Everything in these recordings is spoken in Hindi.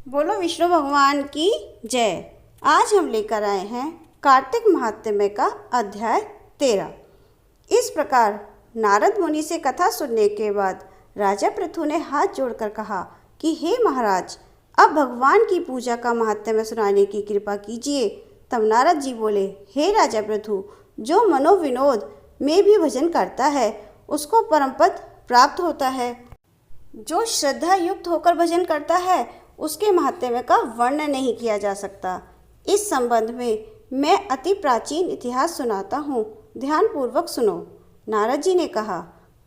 बोलो विष्णु भगवान की जय। आज हम लेकर आए हैं कार्तिक महात्म्य का अध्याय 13। इस प्रकार नारद मुनि से कथा सुनने के बाद राजा पृथु ने हाथ जोड़कर कहा कि हे महाराज, अब भगवान की पूजा का महात्म्य सुनाने की कृपा कीजिए। तब नारद जी बोले, हे राजा पृथु, जो मनोविनोद में भी भजन करता है उसको परम पद प्राप्त होता है। जो श्रद्धा युक्त होकर भजन करता है उसके महात्म्य का वर्णन नहीं किया जा सकता। इस संबंध में मैं अति प्राचीन इतिहास सुनाता हूँ, ध्यानपूर्वक सुनो। नारद जी ने कहा,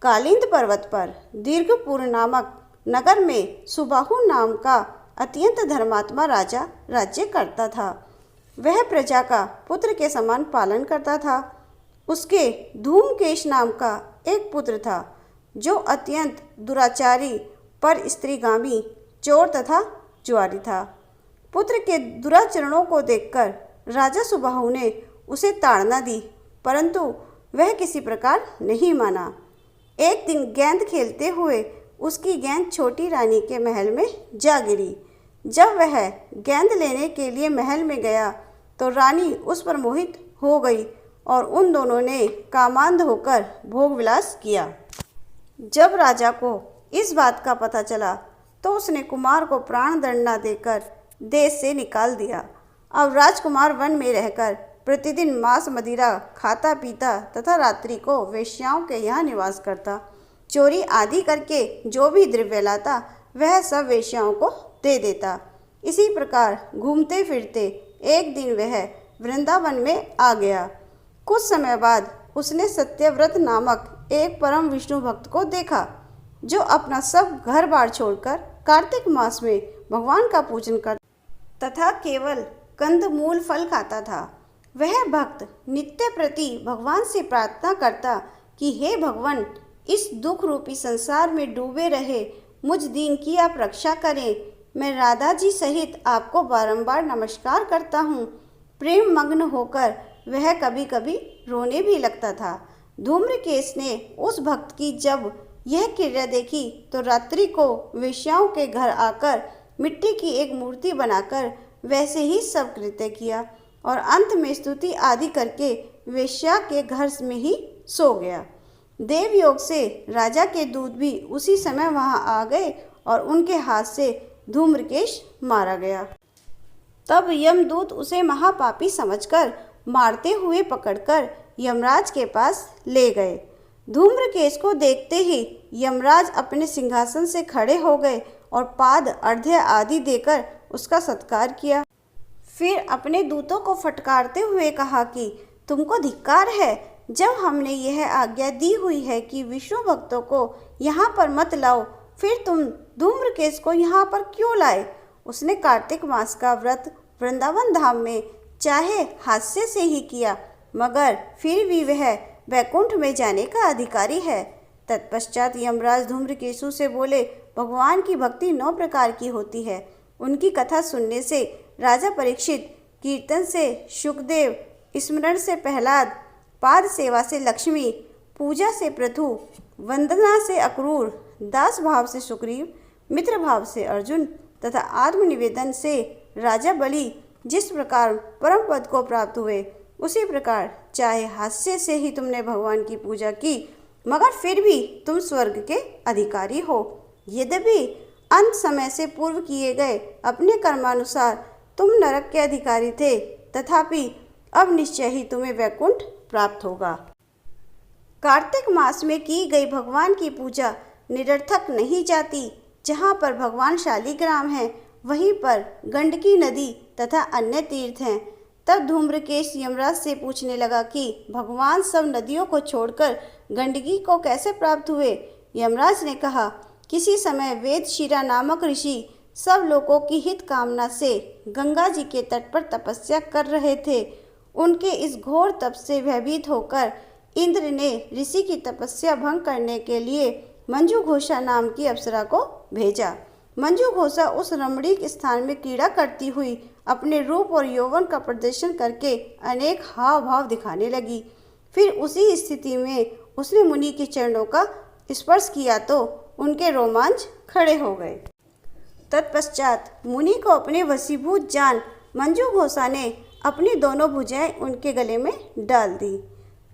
कालिंद पर्वत पर दीर्घपुर नामक नगर में सुबाहु नाम का अत्यंत धर्मात्मा राजा राज्य करता था। वह प्रजा का पुत्र के समान पालन करता था। उसके धूमकेश नाम का एक पुत्र था जो अत्यंत दुराचारी, पर स्त्रीगामी, चोर तथा जुआरी था। पुत्र के दुराचरणों को देखकर राजा सुबाहु ने उसे ताड़ना दी, परंतु वह किसी प्रकार नहीं माना। एक दिन गेंद खेलते हुए उसकी गेंद छोटी रानी के महल में जा गिरी। जब वह गेंद लेने के लिए महल में गया तो रानी उस पर मोहित हो गई और उन दोनों ने कामांध होकर भोग विलास किया। जब राजा को इस बात का पता चला तो उसने कुमार को प्राण दंड न देकर देश से निकाल दिया। अब राजकुमार वन में रहकर प्रतिदिन मांस मदिरा खाता पीता तथा रात्रि को वेश्याओं के यहाँ निवास करता। चोरी आदि करके जो भी द्रव्य लाता वह सब वेश्याओं को दे देता। इसी प्रकार घूमते फिरते एक दिन वह वृंदावन में आ गया। कुछ समय बाद उसने सत्यव्रत नामक एक परम विष्णु भक्त को देखा जो अपना सब घर बार छोड़कर कार्तिक मास में भगवान का पूजन कर तथा केवल कंद मूल फल खाता था। वह भक्त नित्य प्रति भगवान से प्रार्थना करता कि हे भगवान, इस दुख रूपी संसार में डूबे रहे मुझ दीन की आप रक्षा करें। मैं राधा जी सहित आपको बारंबार नमस्कार करता हूँ। प्रेम मग्न होकर वह कभी कभी रोने भी लगता था। धूम्रकेश ने उस भक्त की जब यह क्रिया देखी तो रात्रि को वेश्याओं के घर आकर मिट्टी की एक मूर्ति बनाकर वैसे ही सब कृत्य किया और अंत में स्तुति आदि करके वेश्या के घर में ही सो गया। देवयोग से राजा के दूत भी उसी समय वहां आ गए और उनके हाथ से धूम्रकेश मारा गया। तब यमदूत उसे महापापी समझकर मारते हुए पकड़कर यमराज के पास ले गए। धूम्रकेश को देखते ही यमराज अपने सिंहासन से खड़े हो गए और पाद अर्घ्य आदि देकर उसका सत्कार किया। फिर अपने दूतों को फटकारते हुए कहा कि तुमको धिक्कार है, जब हमने यह आज्ञा दी हुई है कि विष्णु भक्तों को यहाँ पर मत लाओ, फिर तुम धूम्रकेश को यहाँ पर क्यों लाए। उसने कार्तिक मास का व्रत वृंदावन धाम में चाहे हास्य से ही किया, मगर फिर भी वह वैकुंठ में जाने का अधिकारी है। तत्पश्चात यमराज धूम्रकेशु से बोले, भगवान की भक्ति 9 प्रकार की होती है। उनकी कथा सुनने से राजा परीक्षित, कीर्तन से शुकदेव, स्मरण से प्रहलाद, पाद सेवा से लक्ष्मी, पूजा से पृथु, वंदना से अक्रूर, दास भाव से सुग्रीव, मित्र भाव से अर्जुन तथा आत्मनिवेदन से राजा बलि जिस प्रकार परम पद को प्राप्त हुए, उसी प्रकार चाहे हास्य से ही तुमने भगवान की पूजा की, मगर फिर भी तुम स्वर्ग के अधिकारी हो। यद्यपि अंत समय से पूर्व किए गए अपने कर्मानुसार तुम नरक के अधिकारी थे, तथापि अब निश्चय ही तुम्हें वैकुंठ प्राप्त होगा। कार्तिक मास में की गई भगवान की पूजा निरर्थक नहीं जाती। जहाँ पर भगवान शालिग्राम है वहीं पर गंडकी नदी तथा अन्य तीर्थ हैं। तब धूम्रकेश यमराज से पूछने लगा कि भगवान सब नदियों को छोड़कर गंडकी को कैसे प्राप्त हुए। यमराज ने कहा, किसी समय वेदशिरा नामक ऋषि सब लोगों की हित कामना से गंगा जी के तट पर तपस्या कर रहे थे। उनके इस घोर तप से भयभीत होकर इंद्र ने ऋषि की तपस्या भंग करने के लिए मंजू घोषा नाम की अप्सरा को भेजा। मंजू घोषा उस रमणीक स्थान में क्रीड़ा करती हुई अपने रूप और यौवन का प्रदर्शन करके अनेक हाव भाव दिखाने लगी। फिर उसी स्थिति में उसने मुनि के चरणों का स्पर्श किया तो उनके रोमांच खड़े हो गए। तत्पश्चात मुनि को अपने वशीभूत जान मंजू घोषा ने अपनी दोनों भुजाएं उनके गले में डाल दी।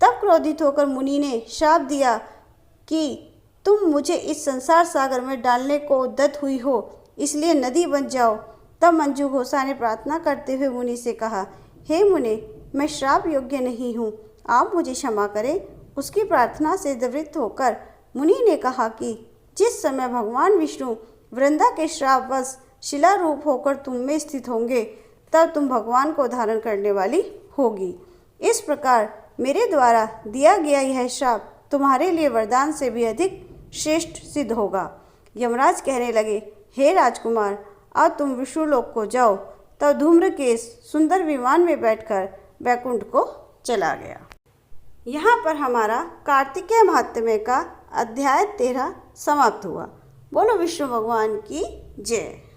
तब क्रोधित होकर मुनि ने श्राप दिया कि तुम मुझे इस संसार सागर में डालने को उद्यत हुई हो, इसलिए नदी बन जाओ। तब मंजू घोषा ने प्रार्थना करते हुए मुनि से कहा, हे मुने, मैं श्राप योग्य नहीं हूँ, आप मुझे क्षमा करें। उसकी प्रार्थना से निवृत्त होकर मुनि ने कहा कि जिस समय भगवान विष्णु वृंदा के श्रापवश शिला रूप होकर तुम में स्थित होंगे, तब तुम भगवान को धारण करने वाली होगी। इस प्रकार मेरे द्वारा दिया गया यह श्राप तुम्हारे लिए वरदान से भी अधिक श्रेष्ठ सिद्ध होगा। यमराज कहने लगे, हे राजकुमार, अब तुम विष्णुलोक को जाओ। तब धूम्रकेश सुंदर विमान में बैठकर वैकुंठ को चला गया। यहाँ पर हमारा कार्तिकेय महात्म्य का अध्याय 13 समाप्त हुआ। बोलो विष्णु भगवान की जय।